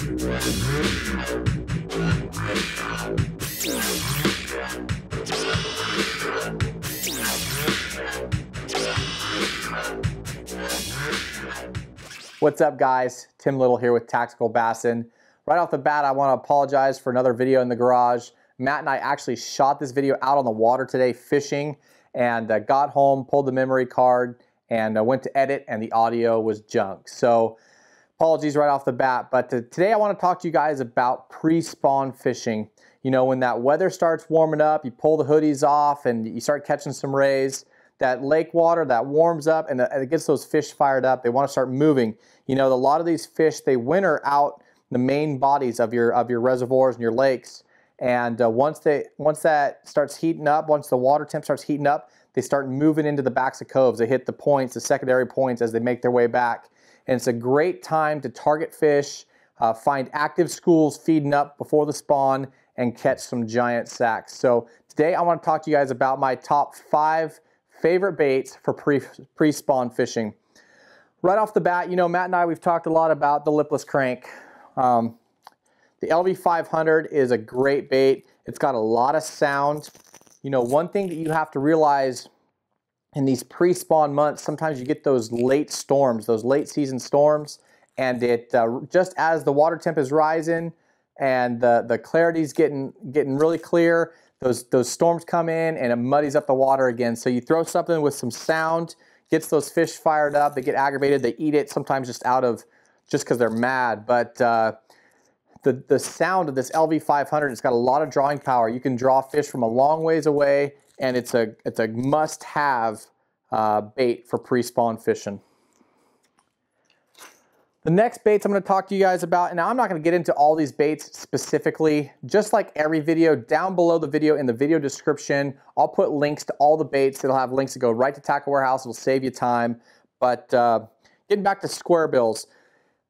What's up guys, Tim Little here with TacticalBassin. Right off the bat I want to apologize for another video in the garage. Matt and I actually shot this video out on the water today fishing and got home, pulled the memory card and went to edit and the audio was junk. So apologies right off the bat, but today I want to talk to you guys about pre-spawn fishing. You know, when that weather starts warming up, you pull the hoodies off and you start catching some rays. That lake water that warms up and it gets those fish fired up. They want to start moving. You know, a lot of these fish, they winter out the main bodies of your reservoirs and your lakes. And once that starts heating up, once the water temp starts heating up, they start moving into the backs of coves. They hit the points, the secondary points as they make their way back. And it's a great time to target fish, find active schools feeding up before the spawn, and catch some giant sacks. So today I want to talk to you guys about my top 5 favorite baits for pre-spawn fishing. Right off the bat, you know, Matt and I, we've talked a lot about the Lipless Crank. The LV500 is a great bait. It's got a lot of sound. You know, one thing that you have to realize in these pre-spawn months, sometimes you get those late storms, those late season storms, and it just as the water temp is rising and the clarity's getting really clear, those storms come in and it muddies up the water again. So you throw something with some sound, gets those fish fired up, they get aggravated, they eat it, sometimes just because they're mad. But the sound of this LV500, it's got a lot of drawing power. You can draw fish from a long ways away, and it's a must-have bait for pre-spawn fishing. The next baits I'm going to talk to you guys about, and now I'm not going to get into all these baits specifically. Just like every video, down below the video in the video description, I'll put links to all the baits. It'll have links to go right to Tackle Warehouse. It'll save you time. But getting back to squarebills,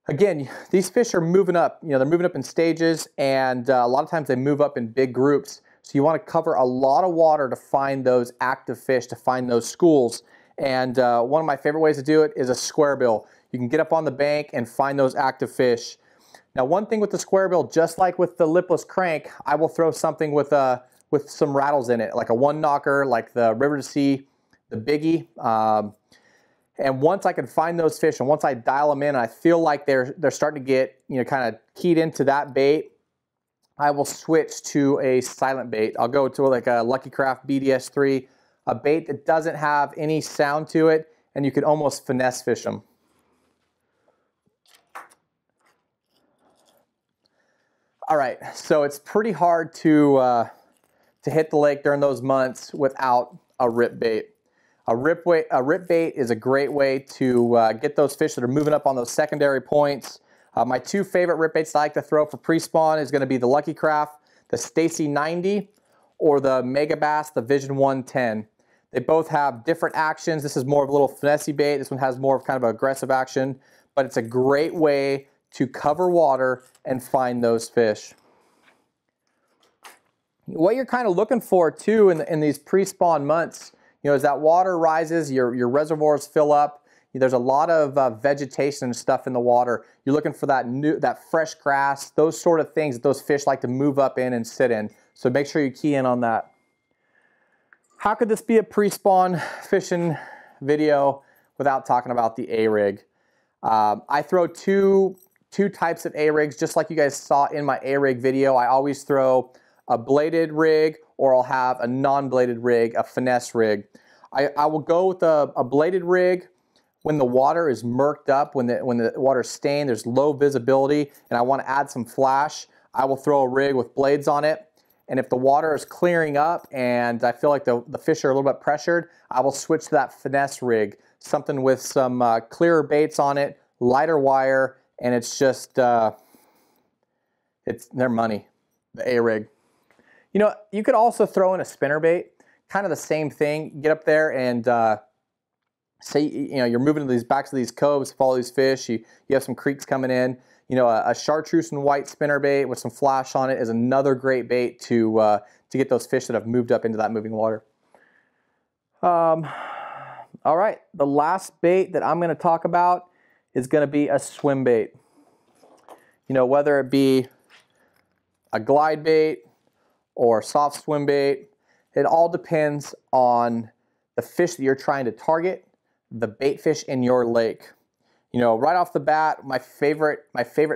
again, these fish are moving up. You know, they're moving up in stages, and a lot of times they move up in big groups. So you want to cover a lot of water to find those active fish, to find those schools. And one of my favorite ways to do it is a squarebill. You can get up on the bank and find those active fish. Now, one thing with the squarebill, just like with the Lipless Crank, I will throw something with some rattles in it, like a one knocker, like the River to Sea, the Biggie. And once I can find those fish, and once I dial them in, I feel like they're starting to get, you know, kind of keyed into that bait, I will switch to a silent bait. I'll go to like a Lucky Craft BDS3, a bait that doesn't have any sound to it, and you can almost finesse fish them. All right, so it's pretty hard to hit the lake during those months without a rip bait. A rip bait is a great way to get those fish that are moving up on those secondary points. My 2 favorite rip baits I like to throw for pre-spawn is going to be the Lucky Craft, the Stacy 90, or the Mega Bass, the Vision 110. They both have different actions. This is more of a little finessey bait. This one has more of kind of an aggressive action, but it's a great way to cover water and find those fish. What you're kind of looking for too in these pre-spawn months, you know, as that water rises, your reservoirs fill up. There's a lot of vegetation and stuff in the water. You're looking for that fresh grass, those sort of things that those fish like to move up in and sit in. So make sure you key in on that. How could this be a pre-spawn fishing video without talking about the A-rig? I throw two types of A-rigs, just like you guys saw in my A-rig video. I always throw a bladed rig, or I'll have a non-bladed rig, a finesse rig. I will go with a bladed rig when the water is murked up, when the water's stained, there's low visibility, and I want to add some flash. I will throw a rig with blades on it. And if the water is clearing up and I feel like the fish are a little bit pressured, I will switch to that finesse rig, something with some clearer baits on it, lighter wire, and it's just, it's their money, the A-rig. You know, you could also throw in a spinnerbait, kind of the same thing. Get up there and say, you know, you're moving to these backs of these coves, follow these fish, you have some creeks coming in. You know, a chartreuse and white spinnerbait with some flash on it is another great bait to get those fish that have moved up into that moving water. All right, the last bait that I'm going to talk about is going to be a swim bait. you know, whether it be a glide bait or soft swim bait, it all depends on the fish that you're trying to target, the bait fish in your lake. You know, right off the bat, my favorite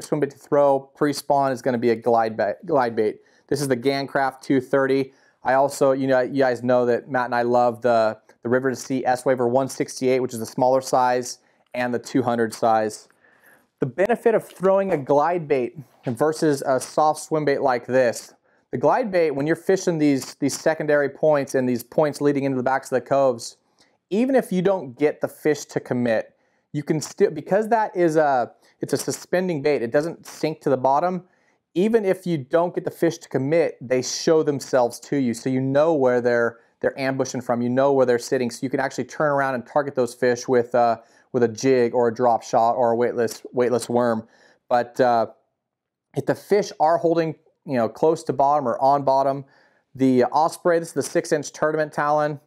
swim bait to throw pre-spawn is going to be a glide bait. This is the Gancraft 230. I also, you know, you guys know that Matt and I love the River to Sea S-Waver 168, which is the smaller size, and the 200 size. The benefit of throwing a glide bait versus a soft swim bait like this, the glide bait, when you're fishing these secondary points and these points leading into the backs of the coves, even if you don't get the fish to commit, you can still, because that is it's a suspending bait, it doesn't sink to the bottom. Even if you don't get the fish to commit, they show themselves to you, so you know where they're ambushing from, you know where they're sitting, so you can actually turn around and target those fish with a jig or a drop shot or a weightless worm. But if the fish are holding, you know, close to bottom or on bottom, the Osprey, this is the 6-inch tournament Talon.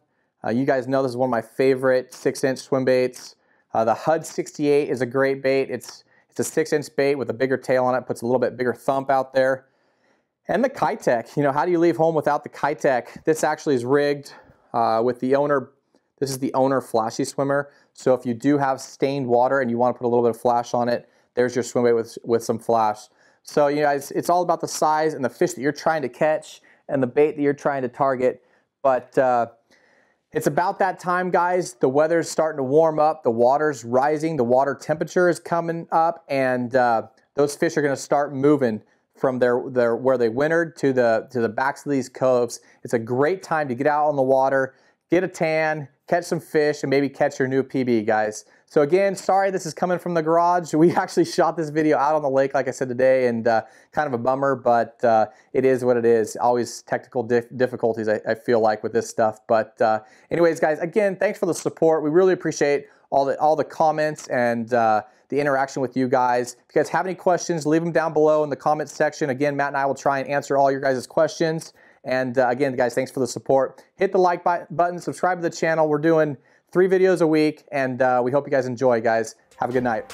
You guys know this is one of my favorite 6-inch swim baits. The HUD 68 is a great bait. It's a 6-inch bait with a bigger tail on it, puts a little bit bigger thump out there. And the Kitech, you know, how do you leave home without the Kitech? This actually is rigged with the owner. This is the owner flashy swimmer. So if you do have stained water and you want to put a little bit of flash on it, there's your swim bait with some flash. So you guys, it's all about the size and the fish that you're trying to catch and the bait that you're trying to target. But it's about that time, guys. The weather's starting to warm up. The water's rising. The water temperature is coming up, and those fish are going to start moving from where they wintered to the backs of these coves. It's a great time to get out on the water, get a tan, catch some fish, and maybe catch your new PB, guys. So again, sorry this is coming from the garage. We actually shot this video out on the lake, like I said today, and kind of a bummer, but it is what it is. Always technical difficulties, I feel like, with this stuff. But anyways, guys, again, thanks for the support. We really appreciate all the comments and the interaction with you guys. If you guys have any questions, leave them down below in the comments section. Again, Matt and I will try and answer all your guys' questions. And again, guys, thanks for the support. Hit the like button, subscribe to the channel. We're doing 3 videos a week, and we hope you guys enjoy, guys. Have a good night.